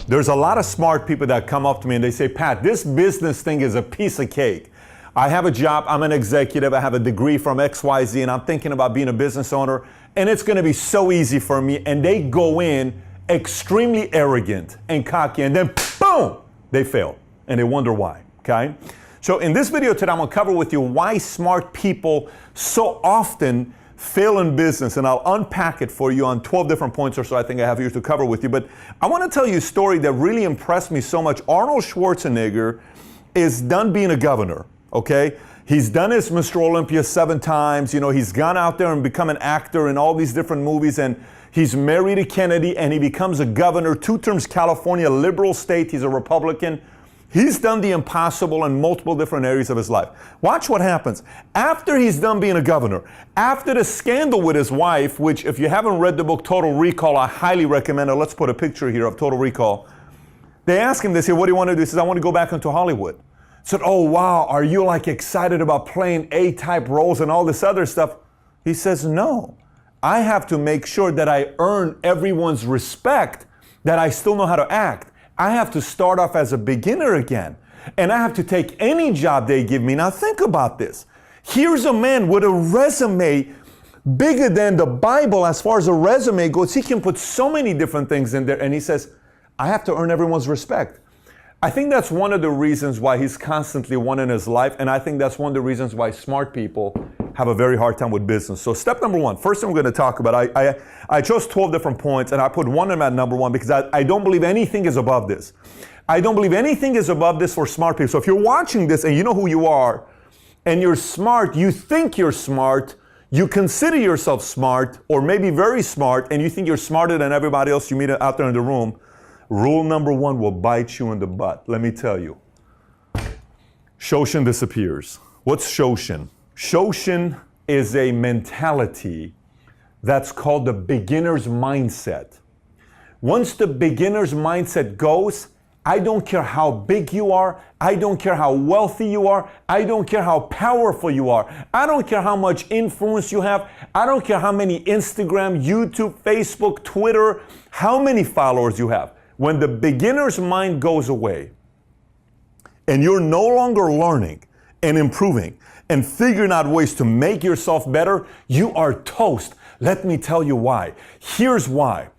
There's a lot of smart people that come up to me and they say, Pat, this business thing is a piece of cake. I have a job, I'm an executive, I have a degree from XYZ, and I'm thinking about being a business owner, and it's gonna be so easy for me. And they go in extremely arrogant and cocky, and then boom, they fail. And they wonder why, okay? So in this video today, I'm gonna cover with you why smart people so often fail in business, and I'll unpack it for you on 12 different points or so I think I have here to cover with you. But I want to tell you a story that really impressed me so much. Arnold Schwarzenegger is done being a governor, okay? He's done his Mr. Olympia 7 times. You know, he's gone out there and become an actor in all these different movies, and he's married to Kennedy, and he becomes a governor, 2 terms California, liberal state. He's a Republican. He's done the impossible in multiple different areas of his life. Watch what happens. After he's done being a governor, after the scandal with his wife, which if you haven't read the book Total Recall, I highly recommend it. Let's put a picture here of Total Recall. They ask him, they say, what do you want to do? He says, I want to go back into Hollywood. I said, oh wow, are you like excited about playing A-type roles and all this other stuff? He says, no. I have to make sure that I earn everyone's respect, that I still know how to act. I have to start off as a beginner again. And I have to take any job they give me. Now think about this. Here's a man with a resume bigger than the Bible as far as a resume goes. He can put so many different things in there. And he says, I have to earn everyone's respect. I think that's one of the reasons why he's constantly won in his life. And I think that's one of the reasons why smart people have a very hard time with business. So step number 1, first thing I'm going to talk about, I chose 12 different points and I put one of them at number 1 because I don't believe anything is above this. I don't believe anything is above this for smart people. So if you're watching this and you know who you are and you're smart, you think you're smart, you consider yourself smart or maybe very smart, and you think you're smarter than everybody else you meet out there in the room, rule number 1 will bite you in the butt. Let me tell you. Shoshin disappears. What's Shoshin? Shoshin is a mentality that's called the beginner's mindset. Once the beginner's mindset goes, I don't care how big you are, I don't care how wealthy you are, I don't care how powerful you are, I don't care how much influence you have, I don't care how many Instagram, YouTube, Facebook, Twitter, how many followers you have. When the beginner's mind goes away and you're no longer learning and improving and figuring out ways to make yourself better, you are toast. Let me tell you why. Here's why.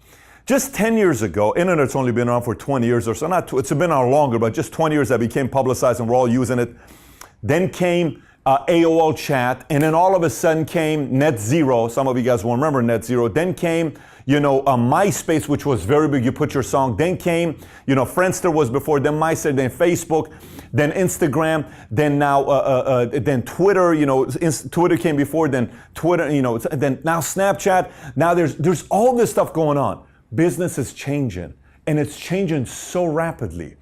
Just 10 years ago, internet's only been around for 20 years or so. It's been around longer, but just 20 years that became publicized and we're all using it. Then came AOL chat, and then all of a sudden came net zero. Some of you guys will remember net zero. Then came, MySpace, which was very big. You put your song. Then came, Friendster was before. Then MySpace. Then Facebook. Then Instagram. Then now, then Twitter. Twitter came before. Then Twitter. Then now Snapchat. Now there's all this stuff going on. Business is changing, and it's changing so rapidly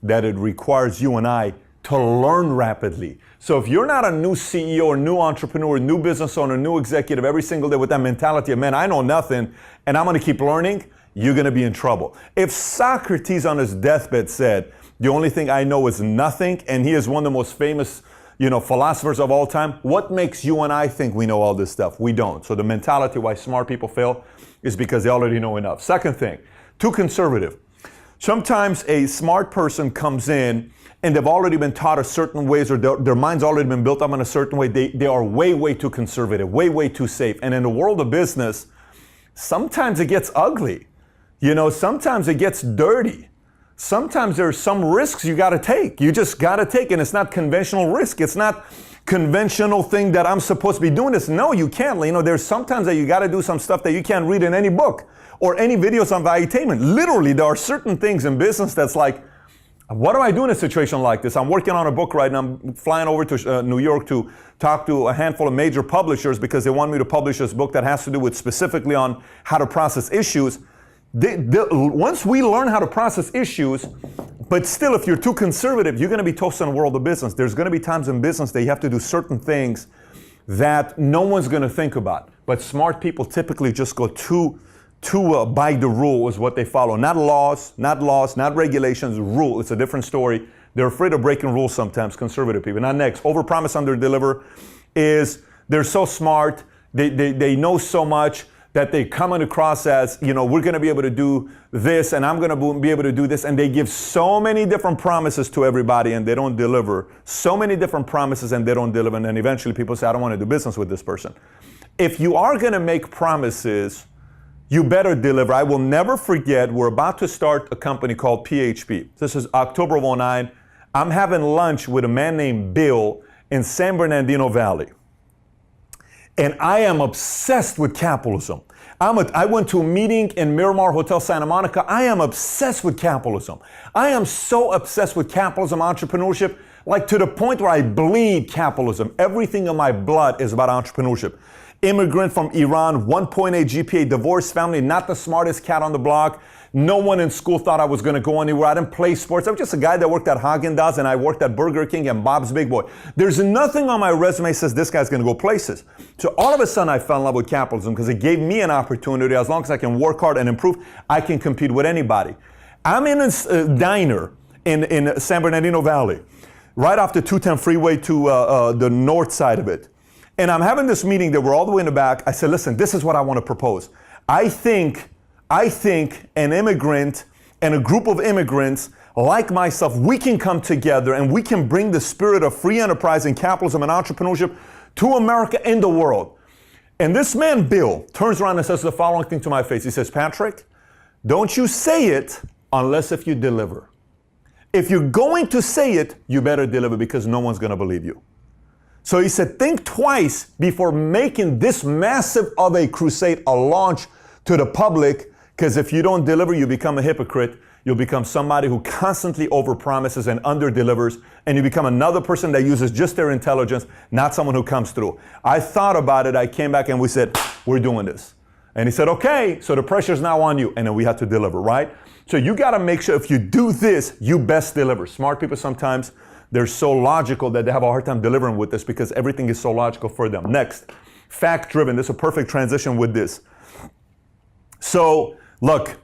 that it requires you and I to learn rapidly. So if you're not a new CEO or new entrepreneur, new business owner, new executive every single day with that mentality of, man, I know nothing and I'm going to keep learning, you're going to be in trouble. If Socrates on his deathbed said, the only thing I know is nothing, and he is one of the most famous philosophers of all time, what makes you and I think we know all this stuff? We don't. So the mentality why smart people fail is because they already know enough. Second thing, too conservative. Sometimes a smart person comes in and they've already been taught a certain ways, or their mind's already been built up in a certain way. They are way too conservative, way too safe. And in the world of business, sometimes it gets ugly. Sometimes it gets dirty. Sometimes there's some risks you got to take. You just got to take, and it's not conventional risk. It's not conventional thing that I'm supposed to be doing this. No, you can't. There's sometimes that you got to do some stuff that you can't read in any book or any videos on valuetainment. Literally, there are certain things in business that's like, what do I do in a situation like this? I'm working on a book right now. I'm flying over to New York to talk to a handful of major publishers because they want me to publish this book that has to do with specifically on how to process issues. Once we learn how to process issues, but still if you're too conservative, you're going to be toasted in the world of business. There's going to be times in business that you have to do certain things that no one's going to think about. But smart people typically just go by the rule is what they follow. Not laws, not regulations, rule. It's a different story. They're afraid of breaking rules sometimes, conservative people. Now next, overpromise, underdeliver is they're so smart, they know so much, that they coming across as, we're going to be able to do this and I'm going to be able to do this. And they give so many different promises to everybody and they don't deliver. So many different promises and they don't deliver. And then eventually people say, I don't want to do business with this person. If you are going to make promises, you better deliver. I will never forget, we're about to start a company called PHP. This is October of 2009. I'm having lunch with a man named Bill in San Bernardino Valley. And I am obsessed with capitalism. I went to a meeting in Miramar Hotel Santa Monica. I am obsessed with capitalism. I am so obsessed with capitalism, entrepreneurship, like to the point where I bleed capitalism. Everything in my blood is about entrepreneurship. Immigrant from Iran, 1.8 GPA, divorced family, not the smartest cat on the block. No one in school thought I was going to go anywhere. I didn't play sports. I was just a guy that worked at Haagen-Dazs and I worked at Burger King and Bob's Big Boy. There's nothing on my resume that says this guy's going to go places. So all of a sudden I fell in love with capitalism because it gave me an opportunity. As long as I can work hard and improve, I can compete with anybody. I'm in a diner in San Bernardino Valley, right off the 210 freeway to the north side of it. And I'm having this meeting that we're all the way in the back. I said, listen, this is what I want to propose. I think an immigrant and a group of immigrants like myself, we can come together and we can bring the spirit of free enterprise and capitalism and entrepreneurship to America and the world. And this man, Bill, turns around and says the following thing to my face. He says, Patrick, don't you say it unless if you deliver. If you're going to say it, you better deliver because no one's going to believe you. So he said, think twice before making this massive of a crusade, a launch to the public, because if you don't deliver, you become a hypocrite. You'll become somebody who constantly overpromises and underdelivers, and you become another person that uses just their intelligence, not someone who comes through. I thought about it. I came back and we said, we're doing this. And he said, okay, so the pressure's now on you. And then we had to deliver, right? So you got to make sure if you do this, you best deliver. Smart people sometimes, they're so logical that they have a hard time delivering with this because everything is so logical for them. Next, fact-driven. This is a perfect transition with this. So, look,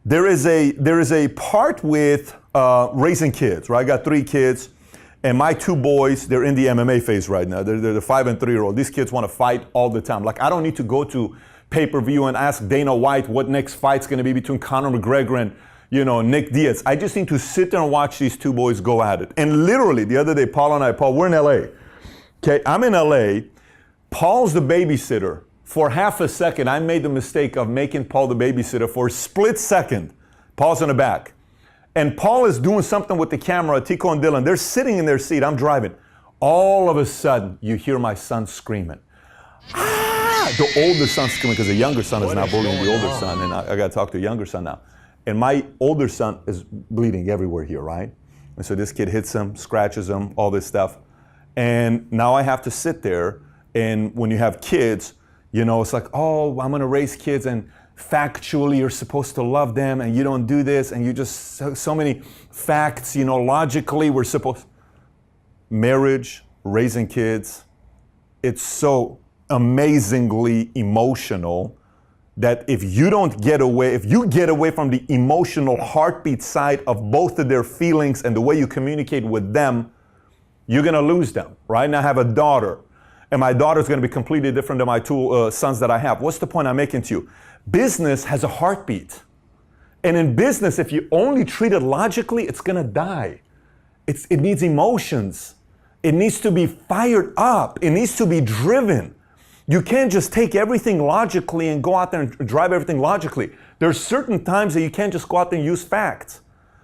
there is a part with raising kids, right? I got 3 kids, and my 2 boys, they're in the MMA phase right now. They're the 5 and 3-year-old. These kids want to fight all the time. Like, I don't need to go to pay-per-view and ask Dana White what next fight's going to be between Conor McGregor and Nick Diaz. I just need to sit there and watch these 2 boys go at it. And literally, the other day, Paul, we're in LA. Okay, I'm in LA. Paul's the babysitter. For half a second, I made the mistake of making Paul the babysitter. For a split second, Paul's in the back. And Paul is doing something with the camera, Tico and Dylan. They're sitting in their seat. I'm driving. All of a sudden, you hear my son screaming. Ah! The older son screaming because the younger son is now bullying the older son. And I got to talk to the younger son now. And my older son is bleeding everywhere here, right? And so this kid hits him, scratches him, all this stuff. And now I have to sit there. And when you have kids, it's like, oh, I'm going to raise kids and factually you're supposed to love them and you don't do this and you just, so many facts, logically we're supposed. Marriage, raising kids, it's so amazingly emotional that if you get away from the emotional heartbeat side of both of their feelings and the way you communicate with them, you're going to lose them, right? Now I have a daughter. And my daughter's going to be completely different than my 2 sons that I have. What's the point I'm making to you? Business has a heartbeat. And in business, if you only treat it logically, it's going to die. It needs emotions. It needs to be fired up. It needs to be driven. You can't just take everything logically and go out there and drive everything logically. There's certain times that you can't just go out there and use facts.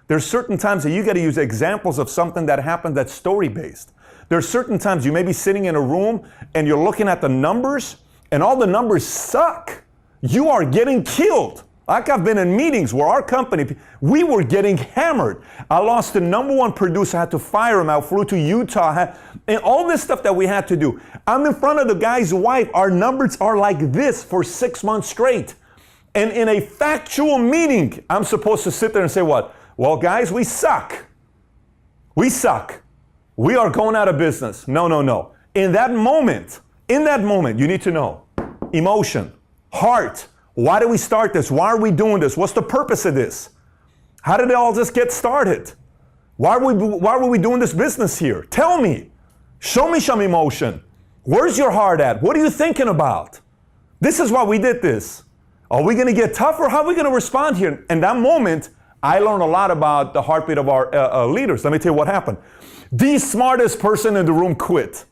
There's certain times that you got to use examples of something that happened that's story-based. There's certain times you may be sitting in a room and you're looking at the numbers and all the numbers suck. You are getting killed. Like I've been in meetings where our company, we were getting hammered. I lost the #1 producer, I had to fire him. I flew to Utah, and all this stuff that we had to do. I'm in front of the guy's wife. Our numbers are like this for 6 months straight. And in a factual meeting, I'm supposed to sit there and say what? Well, guys, we suck. We suck. We are going out of business. No. In that moment, you need to know emotion, heart. Why did we start this? Why are we doing this? What's the purpose of this? How did it all just get started? Why were we doing this business here? Tell me. Show me some emotion. Where's your heart at? What are you thinking about? This is why we did this. Are we going to get tougher? How are we going to respond here? In that moment, I learned a lot about the heartbeat of our leaders. Let me tell you what happened. The smartest person in the room quit.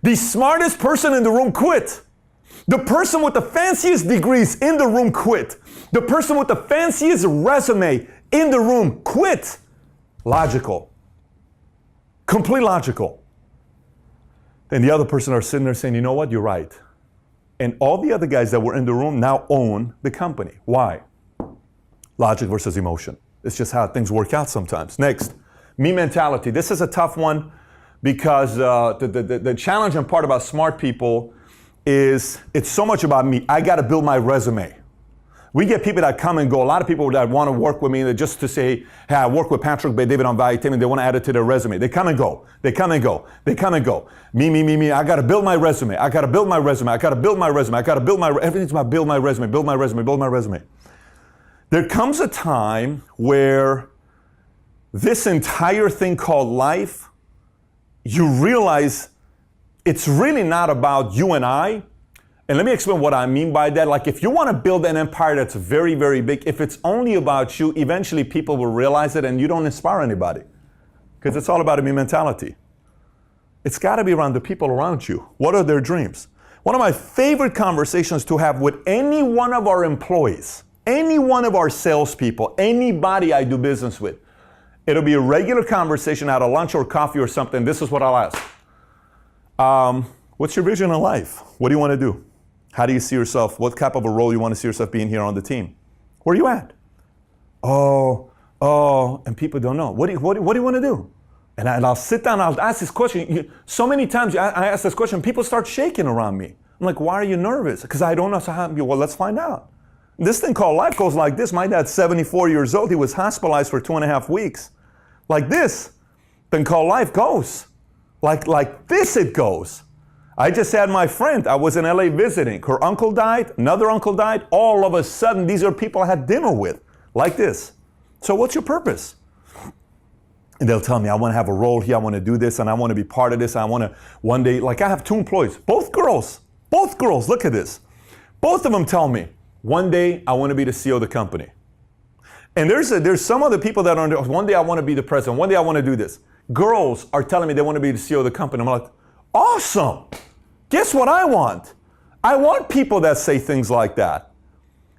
The smartest person in the room quit. The person with the fanciest degrees in the room quit. The person with the fanciest resume in the room quit. Logical. Complete logical. Then the other person are sitting there saying, you know what, you're right. And all the other guys that were in the room now own the company. Why? Logic versus emotion. It's just how things work out sometimes. Next, me mentality. This is a tough one because the challenging part about smart people is it's so much about me. I got to build my resume. We get people that come and go. A lot of people that want to work with me just to say, hey, I work with Patrick, Bet-Dévid on Value Team, and they want to add it to their resume. They come and go. They come and go. They come and go. Me. I got to build my resume. I got to build my resume. I got to build my resume. I got to build my everything's about build my resume, build my resume, build my resume. There comes a time where this entire thing called life, you realize it's really not about you and I. And let me explain what I mean by that. Like if you want to build an empire that's very, very big, if it's only about you, eventually people will realize it and you don't inspire anybody. Because it's all about a me mentality. It's got to be around the people around you. What are their dreams? One of my favorite conversations to have with any one of our employees, any one of our salespeople, anybody I do business with, it'll be a regular conversation at a lunch or coffee or something. This is what I'll ask. What's your vision in life? What do you want to do? How do you see yourself? What type of a role you want to see yourself being here on the team? Where are you at? And people don't know. What do you want to do? And I'll sit down, I'll ask this question. So many times I ask this question, people start shaking around me. I'm like, why are you nervous? Because I don't know. So well, let's find out. This thing called life goes like this. My dad's 74 years old. He was hospitalized for 2.5 weeks. Like this thing called life goes. Like this it goes. I just had my friend, I was in LA visiting. Her uncle died, another uncle died. All of a sudden, these are people I had dinner with, like this. So what's your purpose? And they'll tell me, I want to have a role here, I want to do this, and I want to be part of this. I want to one day, like I have 2 employees, both girls, look at this. Both of them tell me, one day I want to be the CEO of the company. And there's some other people that are, one day I want to be the president, one day I want to do this. Girls are telling me they want to be the CEO of the company. I'm like, awesome. Guess what I want? I want people that say things like that.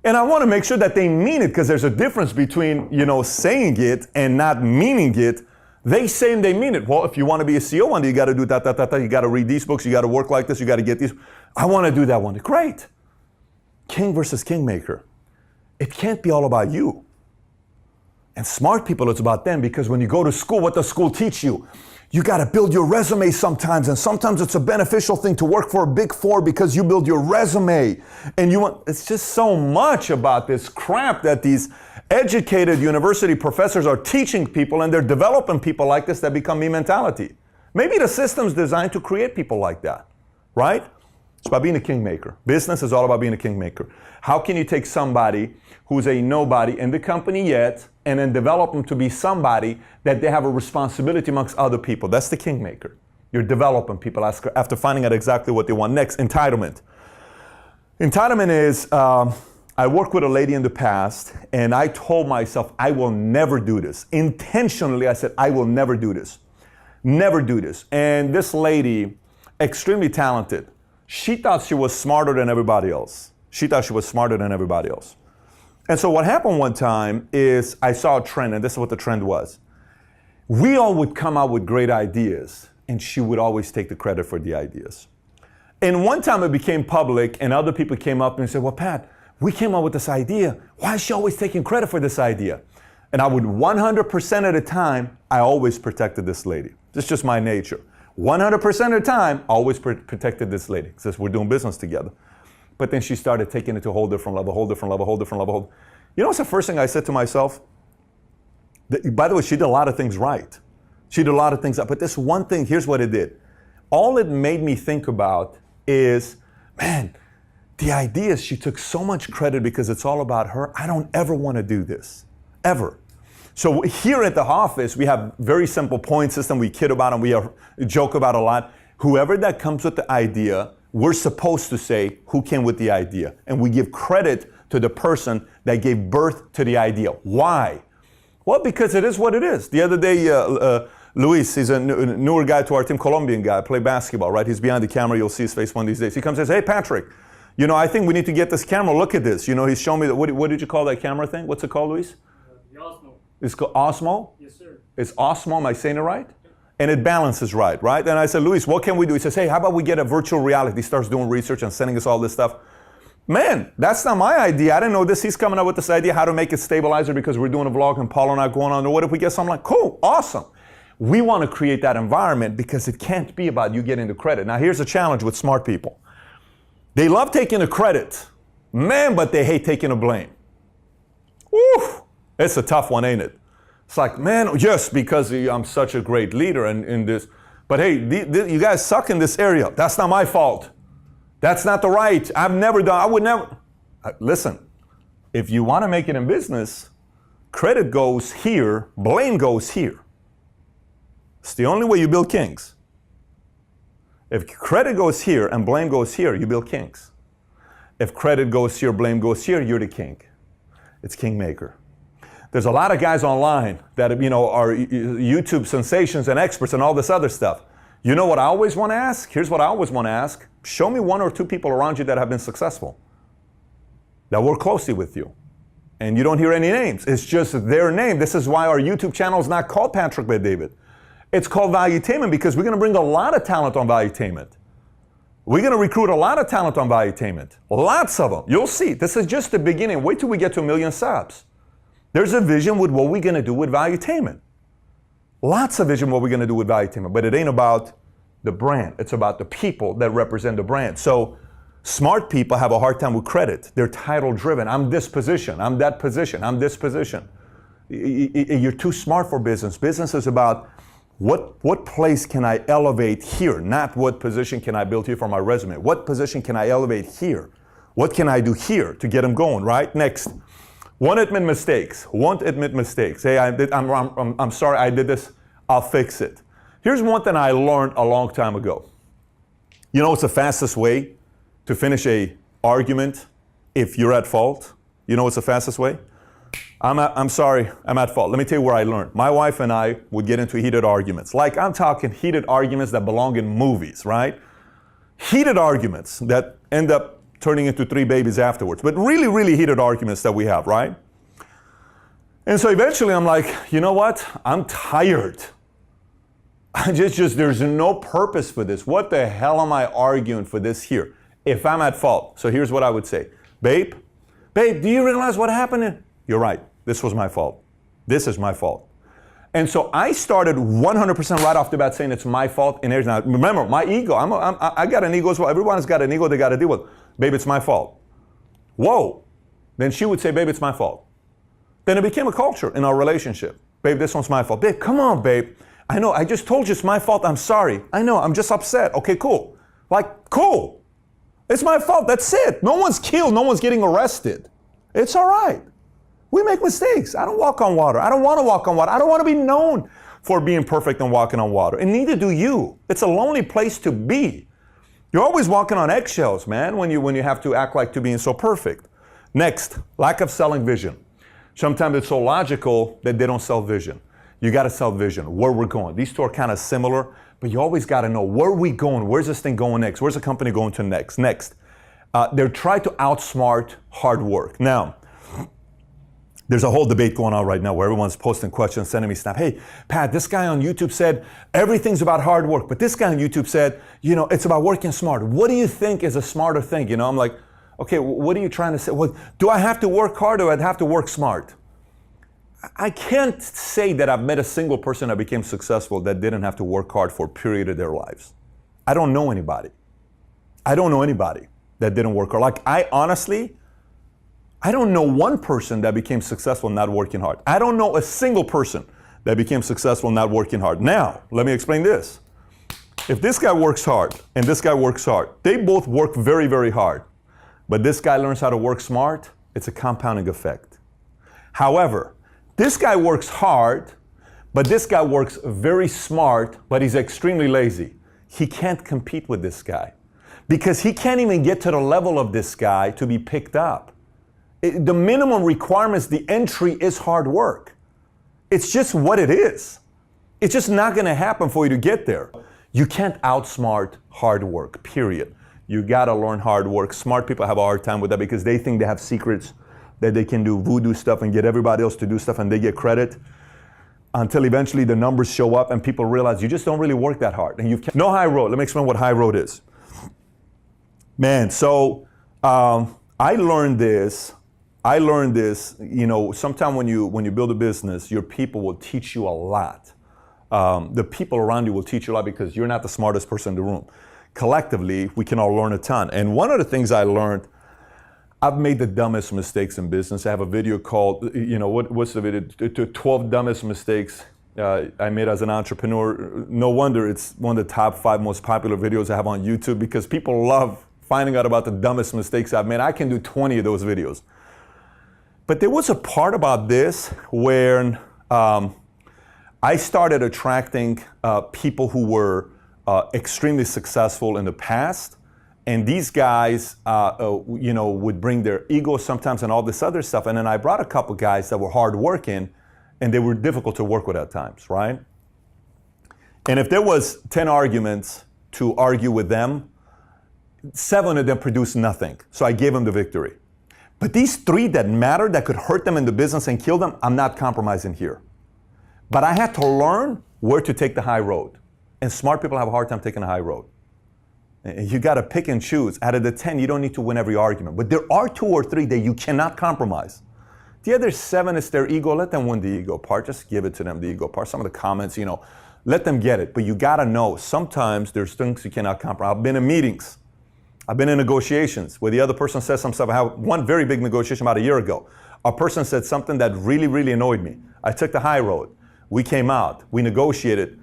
And I want to make sure that they mean it because there's a difference between, saying it and not meaning it. They say and they mean it. Well, if you want to be a CEO one day, you got to do that. You got to read these books. You got to work like this. You got to get these. I want to do that one day. Great. King versus kingmaker. It can't be all about you. And smart people, it's about them because when you go to school, what does school teach you? You got to build your resume sometimes, and sometimes it's a beneficial thing to work for a big 4 because you build your resume. And it's just so much about this crap that these educated university professors are teaching people, and they're developing people like this that become me mentality. Maybe the system's designed to create people like that, right? It's about being a kingmaker. Business is all about being a kingmaker. How can you take somebody who's a nobody in the company yet and then develop them to be somebody that they have a responsibility amongst other people? That's the kingmaker. You're developing people after finding out exactly what they want. Next, entitlement. Entitlement is, I worked with a lady in the past and I told myself, I will never do this. Intentionally, I said, I will never do this. Never do this. And this lady, extremely talented, she thought she was smarter than everybody else. And so what happened one time is I saw a trend, and this is what the trend was. We all would come out with great ideas, and she would always take the credit for the ideas. And one time it became public, and other people came up and said, well, Pat, we came up with this idea. Why is she always taking credit for this idea? And I would 100% of the time, I always protected this lady. This is just my nature. 100% of the time, I always protected this lady, since we're doing business together. But then she started taking it to a whole different level. You know what's the first thing I said to myself? By the way, she did a lot of things right. But this one thing, here's what it did. All it made me think about is, man, the ideas, she took so much credit because it's all about her. I don't ever want to do this, ever. So here at the office, we have very simple point system. We kid about and joke about a lot. Whoever that comes with the idea, we're supposed to say who came with the idea. And we give credit to the person that gave birth to the idea. Why? Well, because it is what it is. The other day, Luis, he's a newer guy to our team, Colombian guy, play basketball, right? He's behind the camera. You'll see his face one of these days. He comes and says, hey, Patrick, you know, I think we need to get this camera. Look at this. You know, he's showing me, what did you call that camera thing? What's it called, Luis? The Osmo. It's called Osmo? Yes, sir. It's Osmo, am I saying it right? And it balances right? And I said, Luis, what can we do? He says, hey, how about we get a virtual reality? He starts doing research and sending us all this stuff. Man, that's not my idea. I didn't know this. He's coming up with this idea, how to make it stabilizer because we're doing a vlog and Paul and I going on. Or what if we get something like, cool, awesome. We want to create that environment because it can't be about you getting the credit. Now, here's the challenge with smart people. They love taking the credit, man, but they hate taking the blame. Woo! It's a tough one, ain't it? It's like, man, yes, because I'm such a great leader in this. But hey, you guys suck in this area. That's not my fault. That's not the right. I've never done, I would never. Listen, if you want to make it in business, credit goes here, blame goes here. It's the only way you build kings. If credit goes here and blame goes here, you build kings. If credit goes here, blame goes here, you're the king. It's kingmaker. There's a lot of guys online that, you know, are YouTube sensations and experts and all this other stuff. You know what I always want to ask? Here's what I always want to ask. Show me one or two people around you that have been successful, that work closely with you. And you don't hear any names. It's just their name. This is why our YouTube channel is not called Patrick Bit-Deivid. It's called Valuetainment because we're going to bring a lot of talent on Valuetainment. We're going to recruit a lot of talent on Valuetainment. Lots of them. You'll see. This is just the beginning. Wait till we get to 1 million subs. There's a vision with what we're going to do with Valuetainment. Lots of vision what we're going to do with Valuetainment. But it ain't about the brand. It's about the people that represent the brand. So smart people have a hard time with credit. They're title driven. I'm this position. I'm that position. I'm this position. You're too smart for business. Business is about what place can I elevate here? Not what position can I build here for my resume. What position can I elevate here? What can I do here to get them going, right? Next. Won't admit mistakes. Won't admit mistakes. Hey, I'm sorry I did this. I'll fix it. Here's one thing I learned a long time ago. You know what's the fastest way to finish an argument if you're at fault? You know what's the fastest way? I'm sorry, I'm at fault. Let me tell you where I learned. My wife and I would get into heated arguments. Like I'm talking heated arguments that belong in movies, right? Heated arguments that end up turning into 3 babies afterwards. But really, really heated arguments that we have, right? And so eventually I'm like, you know what? I'm tired. There's no purpose for this. What the hell am I arguing for this here? If I'm at fault. So here's what I would say. Babe, do you realize what happened? You're right. This was my fault. This is my fault. And so I started 100% right off the bat saying it's my fault. And here's now, remember, my ego. I got an ego as well. Everyone's got an ego they got to deal with. Babe, it's my fault. Whoa. Then she would say, babe, it's my fault. Then it became a culture in our relationship. Babe, this one's my fault. Babe, come on, babe. I know, I just told you it's my fault. I'm sorry. I know, I'm just upset. Okay, cool. Like, cool. It's my fault. That's it. No one's killed. No one's getting arrested. It's all right. We make mistakes. I don't walk on water. I don't want to walk on water. I don't want to be known for being perfect and walking on water. And neither do you. It's a lonely place to be. You're always walking on eggshells, man, when you have to act like to being so perfect. Next, lack of selling vision. Sometimes it's so logical that they don't sell vision. You got to sell vision, where we're going. These two are kind of similar, but you always got to know where are we going? Where's this thing going next? Where's the company going to next? Next, they're trying to outsmart hard work. Now, there's a whole debate going on right now where everyone's posting questions, sending me stuff. Hey, Pat, this guy on YouTube said everything's about hard work, but this guy on YouTube said, you know, it's about working smarter. What do you think is a smarter thing? You know, I'm like, okay, what are you trying to say? Well, do I have to work hard or I'd have to work smart? I can't say that I've met a single person that became successful that didn't have to work hard for a period of their lives. I don't know anybody. I don't know anybody that didn't work hard. Like, I don't know one person that became successful not working hard. I don't know a single person that became successful not working hard. Now, let me explain this. If this guy works hard and this guy works hard, they both work very, very hard. But this guy learns how to work smart, it's a compounding effect. However, this guy works hard, but this guy works very smart, but he's extremely lazy. He can't compete with this guy because he can't even get to the level of this guy to be picked up. The minimum requirements, the entry is hard work. It's just what it is. It's just not going to happen for you to get there. You can't outsmart hard work, period. You got to learn hard work. Smart people have a hard time with that because they think they have secrets, that they can do voodoo stuff and get everybody else to do stuff and they get credit, until eventually the numbers show up and people realize you just don't really work that hard. And no high road. Let me explain what high road is. Man, so I learned this, you know, sometime when you build a business, your people will teach you a lot. The people around you will teach you a lot because you're not the smartest person in the room. Collectively, we can all learn a ton. And one of the things I learned, I've made the dumbest mistakes in business. I have a video called, you know, what's the video? 12 dumbest mistakes I made as an entrepreneur. No wonder it's one of the top 5 most popular videos I have on YouTube because people love finding out about the dumbest mistakes I've made. I can do 20 of those videos. But there was a part about this where I started attracting people who were extremely successful in the past. And these guys, you know, would bring their ego sometimes and all this other stuff. And then I brought a couple guys that were hardworking and they were difficult to work with at times, right? And if there was 10 arguments to argue with them, 7 of them produced nothing. So I gave them the victory. But these 3 that mattered, that could hurt them in the business and kill them, I'm not compromising here. But I had to learn where to take the high road. And smart people have a hard time taking the high road. You got to pick and choose. Out of the 10, you don't need to win every argument. But there are 2 or 3 that you cannot compromise. The other 7 is their ego. Let them win the ego part. Just give it to them, the ego part. Some of the comments, you know, let them get it. But you got to know, sometimes there's things you cannot compromise. I've been in meetings. I've been in negotiations where the other person says some stuff. I had one very big negotiation about a year ago. A person said something that really, really annoyed me. I took the high road. We came out. We negotiated.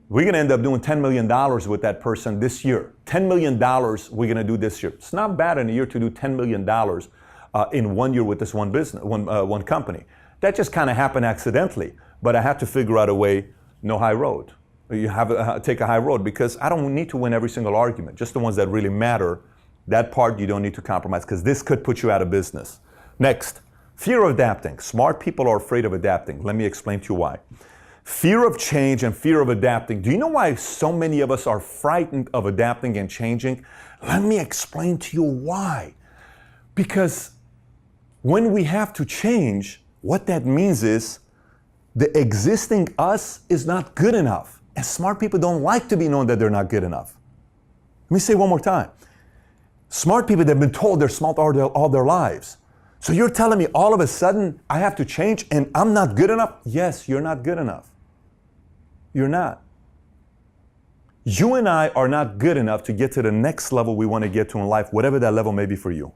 We're going to end up doing $10 million with that person this year. $10 million we're going to do this year. It's not bad in a year to do $10 million in 1 year with this one business, one company. That just kind of happened accidentally. But I had to figure out a way, no high road. You have to take a high road because I don't need to win every single argument. Just the ones that really matter. That part you don't need to compromise because this could put you out of business. Next, fear of adapting. Smart people are afraid of adapting. Let me explain to you why. Fear of change and fear of adapting. Do you know why so many of us are frightened of adapting and changing? Let me explain to you why. Because when we have to change, what that means is the existing us is not good enough. And smart people don't like to be known that they're not good enough. Let me say it one more time. Smart people, they've been told they're smart all their lives. So you're telling me all of a sudden I have to change and I'm not good enough? Yes, you're not good enough. You're not. You and I are not good enough to get to the next level we want to get to in life, whatever that level may be for you.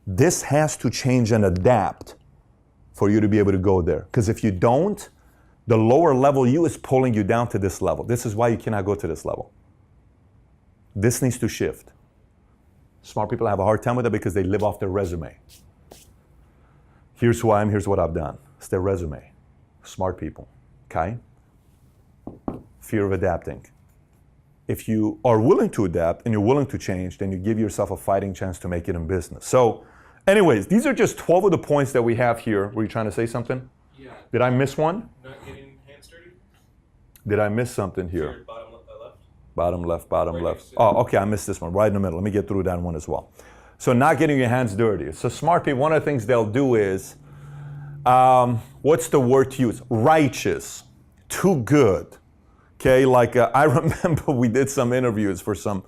This has to change and adapt for you to be able to go there. Because if you don't, the lower level you is pulling you down to this level. This is why you cannot go to this level. This needs to shift. Smart people have a hard time with it because they live off their resume. Here's who I am, here's what I've done. It's their resume. Smart people, okay? Fear of adapting. If you are willing to adapt and you're willing to change, then you give yourself a fighting chance to make it in business. So, anyways, these are just 12 of the points that we have here. Were you trying to say something? Yeah. Did I miss one? Not getting hands dirty? Did I miss something here? Sure, bottom left. Bottom left, bottom right left. Oh, okay, I missed this one, right in the middle. Let me get through that one as well. So not getting your hands dirty. So smart people, one of the things they'll do is, what's the word to use? Righteous, too good. Okay, like I remember we did some interviews for some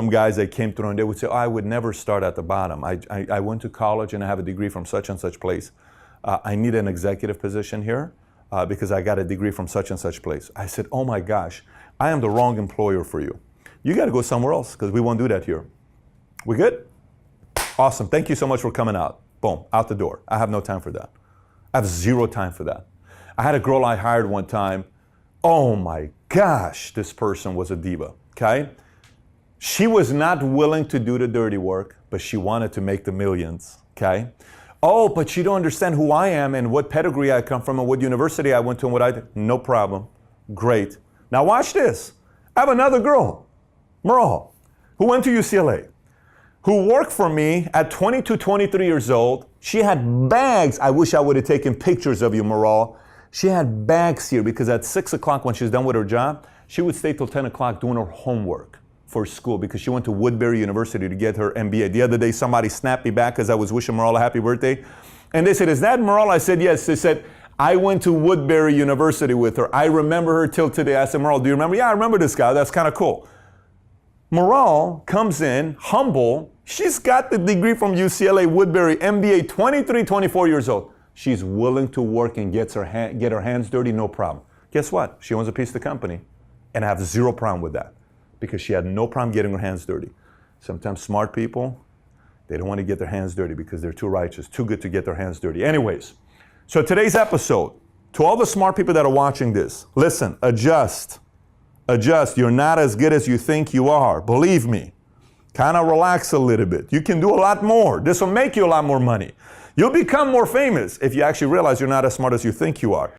guys that came through and they would say, oh, I would never start at the bottom. I went to college and I have a degree from such and such place. I need an executive position here because I got a degree from such and such place. I said, oh my gosh, I am the wrong employer for you. You got to go somewhere else because we won't do that here. We good? Awesome. Thank you so much for coming out. Boom, out the door. I have no time for that. I have zero time for that. I had a girl I hired one time. Oh my gosh, this person was a diva, okay? She was not willing to do the dirty work, but she wanted to make the millions, okay? Oh, but you don't understand who I am and what pedigree I come from and what university I went to and what I did. No problem. Great. Now watch this. I have another girl, Merle, who went to UCLA. who worked for me at 22, 23 years old. She had bags. I wish I would have taken pictures of you, Maral. She had bags here because at 6 o'clock when she's done with her job, she would stay till 10 o'clock doing her homework for school because she went to Woodbury University to get her MBA. The other day, somebody snapped me back because I was wishing Maral a happy birthday. And they said, is that Maral? I said, yes. They said, I went to Woodbury University with her. I remember her till today. I said, Maral, do you remember? Yeah, I remember this guy. That's kind of cool. Maral comes in, humble. She's got the degree from UCLA, Woodbury, MBA, 23, 24 years old. She's willing to work and get her hands dirty, no problem. Guess what? She owns a piece of the company, and I have zero problem with that because she had no problem getting her hands dirty. Sometimes smart people, they don't want to get their hands dirty because they're too righteous, too good to get their hands dirty. Anyways, so today's episode, to all the smart people that are watching this, listen, adjust. Adjust. You're not as good as you think you are. Believe me. Kind of relax a little bit. You can do a lot more. This will make you a lot more money. You'll become more famous if you actually realize you're not as smart as you think you are.